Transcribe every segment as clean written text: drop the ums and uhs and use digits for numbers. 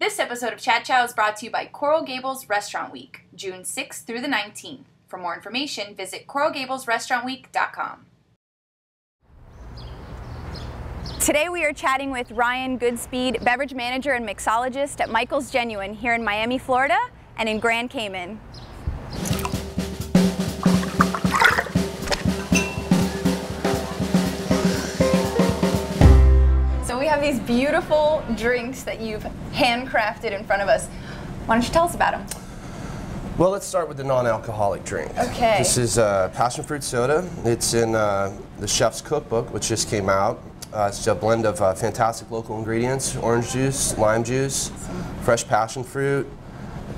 This episode of Chat Chow is brought to you by Coral Gables Restaurant Week, June 6th through the 19th. For more information, visit coralgablesrestaurantweek.com. Today we are chatting with Ryan Goodspeed, beverage manager and mixologist at Michael's Genuine here in Miami, Florida, and in Grand Cayman. So we have these beautiful drinks that you've handcrafted in front of us. Why don't you tell us about them? Well, let's start with the non-alcoholic drink. Okay. This is passion fruit soda. It's in the chef's cookbook, which just came out. It's a blend of fantastic local ingredients: orange juice, lime juice, fresh passion fruit,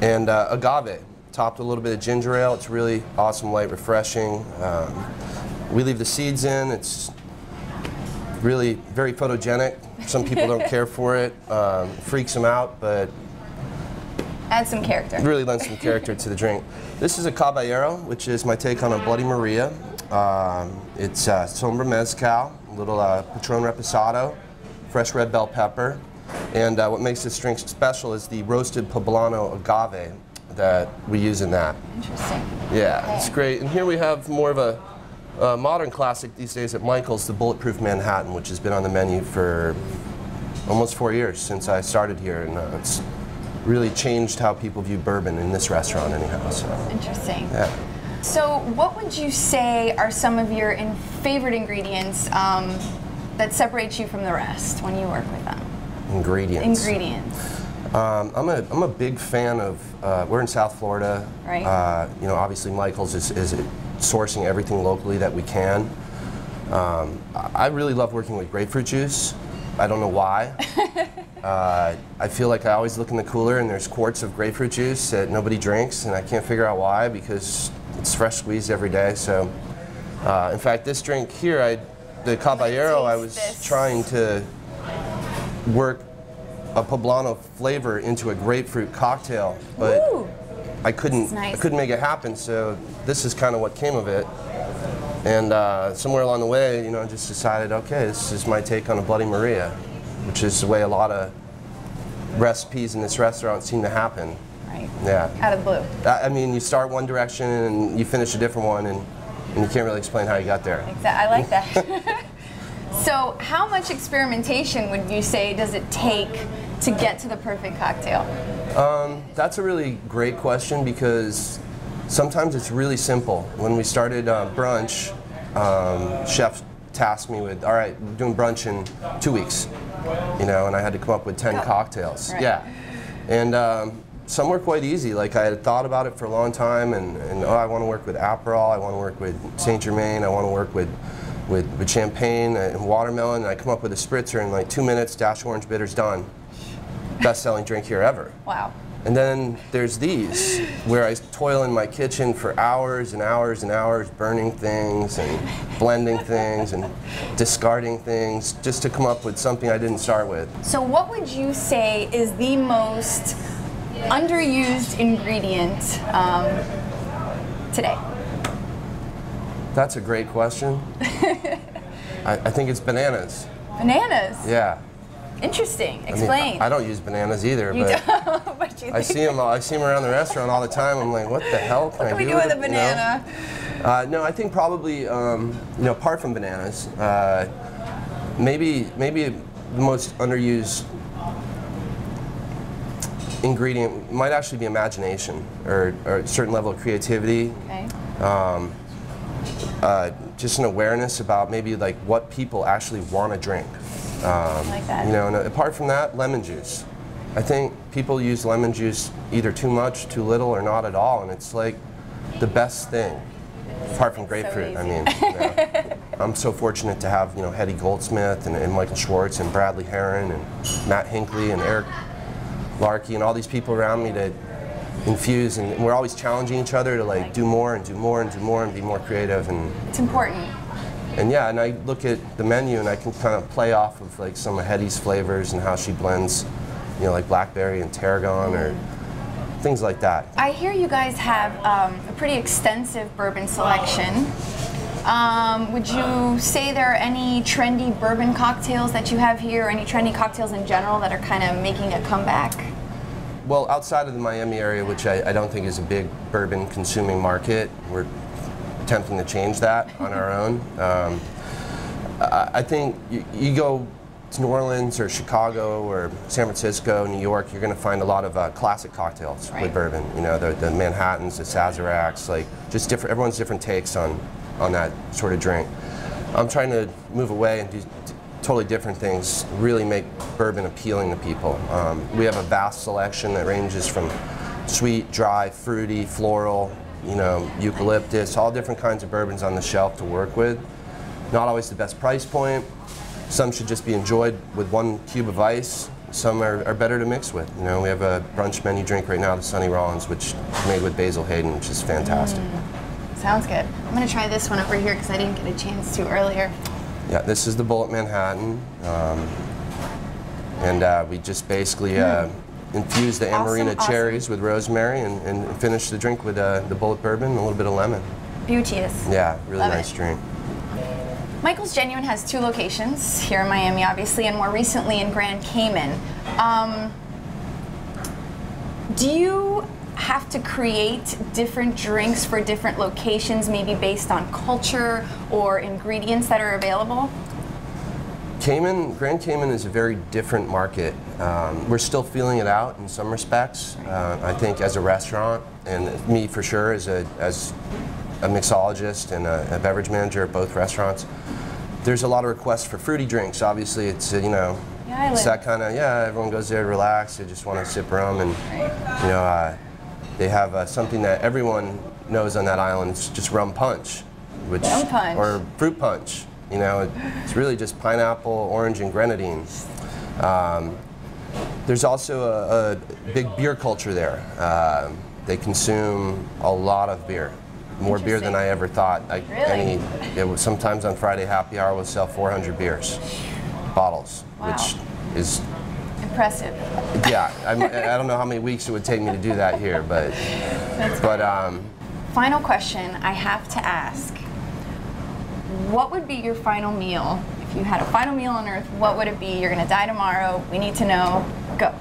and agave. Topped with a little bit of ginger ale. It's really awesome, light, refreshing. We leave the seeds in. It's really very photogenic. Some people don't care for it. Freaks them out, but add some character. Really lends some character to the drink. This is a Caballero, which is my take on a Bloody Maria. It's Sombra Mezcal, a little Patron Reposado, fresh red bell pepper, and what makes this drink special is the roasted poblano agave that we use in that. Interesting. Yeah, okay. It's great. And here we have more of a modern classic these days at Michael's, the Bulletproof Manhattan, which has been on the menu for almost 4 years since I started here, and it's really changed how people view bourbon in this restaurant anyhow. So. Interesting. Yeah. So what would you say are some of your favorite ingredients that separate you from the rest when you work with them? Ingredients. Ingredients. I'm a big fan of, we're in South Florida. Right. You know, obviously Michael's is sourcing everything locally that we can. I really love working with grapefruit juice. I don't know why. I feel like I always look in the cooler and there's quarts of grapefruit juice that nobody drinks, and I can't figure out why, because it's fresh squeezed every day. So, in fact, this drink here, the Caballero, I was trying to work a poblano flavor into a grapefruit cocktail, but Ooh, I couldn't make it happen. So this is kind of what came of it. And somewhere along the way, you know, I just decided, okay, this is my take on a Bloody Maria, which is the way a lot of recipes in this restaurant seem to happen. Right. Yeah. Out of the blue. I mean, you start one direction and you finish a different one, and you can't really explain how you got there. Exactly. I like that. So how much experimentation would you say does it take to get to the perfect cocktail? That's a really great question, because sometimes it's really simple. When we started brunch, chef tasked me with, all right, we're doing brunch in 2 weeks, you know, and I had to come up with 10 cocktails. Right. Yeah, and some were quite easy. Like, I had thought about it for a long time, and oh, I want to work with Aperol, I want to work with Saint Germain, I want to work with champagne and watermelon, and I come up with a spritzer in like 2 minutes, dash orange bitters, done. Best-selling drink here ever. Wow. And then there's these, where I toil in my kitchen for hours and hours and hours, burning things and blending things and discarding things, just to come up with something I didn't start with. So what would you say is the most underused ingredient today? That's a great question. I think it's bananas. Bananas? Yeah. Interesting. Explain. I mean, I don't use bananas either, You but don't, but you I see them around the restaurant all the time. I'm like, what the hell can I do? What can we do with a banana? You know? No, I think probably, you know, apart from bananas, maybe the most underused ingredient might actually be imagination, or a certain level of creativity. Okay. Just an awareness about maybe like what people actually want to drink. Like that. You know, and apart from that, lemon juice. I think people use lemon juice either too much, too little, or not at all, and it's like the best thing, apart from grapefruit. So I mean, you know, I'm so fortunate to have, you know, Hetty Goldsmith and Michael Schwartz and Bradley Herron and Matt Hinckley and Eric Larkey and all these people around me to infuse, and we're always challenging each other to like do more and do more and do more and be more creative. And it's important. And yeah, and I look at the menu and I can kind of play off of like some of Hetty's flavors and how she blends, you know, like blackberry and tarragon or things like that. I hear you guys have a pretty extensive bourbon selection. Would you say there are any trendy bourbon cocktails that you have here, or any trendy cocktails in general that are kind of making a comeback? Well, outside of the Miami area, which I don't think is a big bourbon consuming market, we're attempting to change that on our own. I think you go to New Orleans or Chicago or San Francisco, New York, you're going to find a lot of classic cocktails with bourbon. You know, the Manhattans, the Sazeracs, like just different. Everyone's different takes on that sort of drink. I'm trying to move away and do totally different things. Really make bourbon appealing to people. We have a vast selection that ranges from sweet, dry, fruity, floral, you know, eucalyptus, all different kinds of bourbons on the shelf to work with. Not always the best price point. Some should just be enjoyed with 1 cube of ice. Some are better to mix with. You know, we have a brunch menu drink right now, the Sonny Rollins, which is made with Basil Hayden, which is fantastic. Sounds good. I'm going to try this one over here because I didn't get a chance to earlier. Yeah, this is the Bullet Manhattan. And we just basically infuse the Amarena cherries with rosemary and finish the drink with the Bullet bourbon and a little bit of lemon. Beauteous. Yeah, really Love nice it. drink. Michael's Genuine has 2 locations, here in Miami obviously, and more recently in Grand Cayman. Do you have to create different drinks for different locations, maybe based on culture or ingredients that are available? Grand Cayman is a very different market. We're still feeling it out in some respects. I think as a restaurant, and me for sure as a mixologist and a beverage manager at both restaurants, there's a lot of requests for fruity drinks. Obviously, it's you know, it's that kind of everyone goes there to relax. They just want to sip rum, and you know, they have something that everyone knows on that island. It's just rum punch, or fruit punch. You know, it's really just pineapple, orange, and grenadine. There's also a big beer culture there. They consume a lot of beer. More beer than I ever thought. Sometimes on Friday happy hour we'll sell 400 beers, bottles, which is impressive. Yeah, I don't know how many weeks it would take me to do that here, but Final question I have to ask: what would be your final meal? If you had a final meal on Earth, what would it be? You're gonna die tomorrow. We need to know. Go.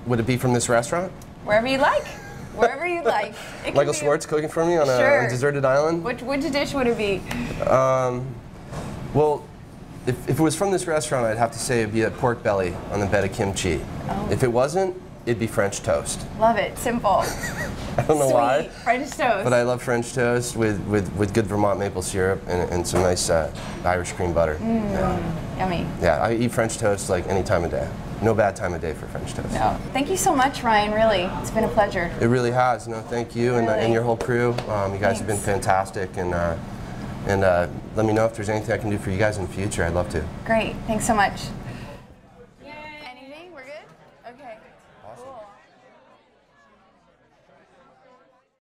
Would it be from this restaurant? Wherever you like. Wherever you'd like. Michael Schwartz cooking for me on a deserted island? Which dish would it be? Well, if it was from this restaurant, I'd have to say it'd be a pork belly on the bed of kimchi. Oh. If it wasn't, it'd be French toast. Love it. Simple. I don't know why. French toast. But I love French toast with good Vermont maple syrup and some nice Irish cream butter. Yummy. Yeah, I eat French toast like any time of day. No bad time of day for French toast. No. Thank you so much, Ryan, really. It's been a pleasure. It really has. No, thank you and your whole crew. You guys have been fantastic, and let me know if there's anything I can do for you guys in the future. I'd love to. Great. Thanks so much. Yay. Anything? We're good? Okay. Awesome. Cool.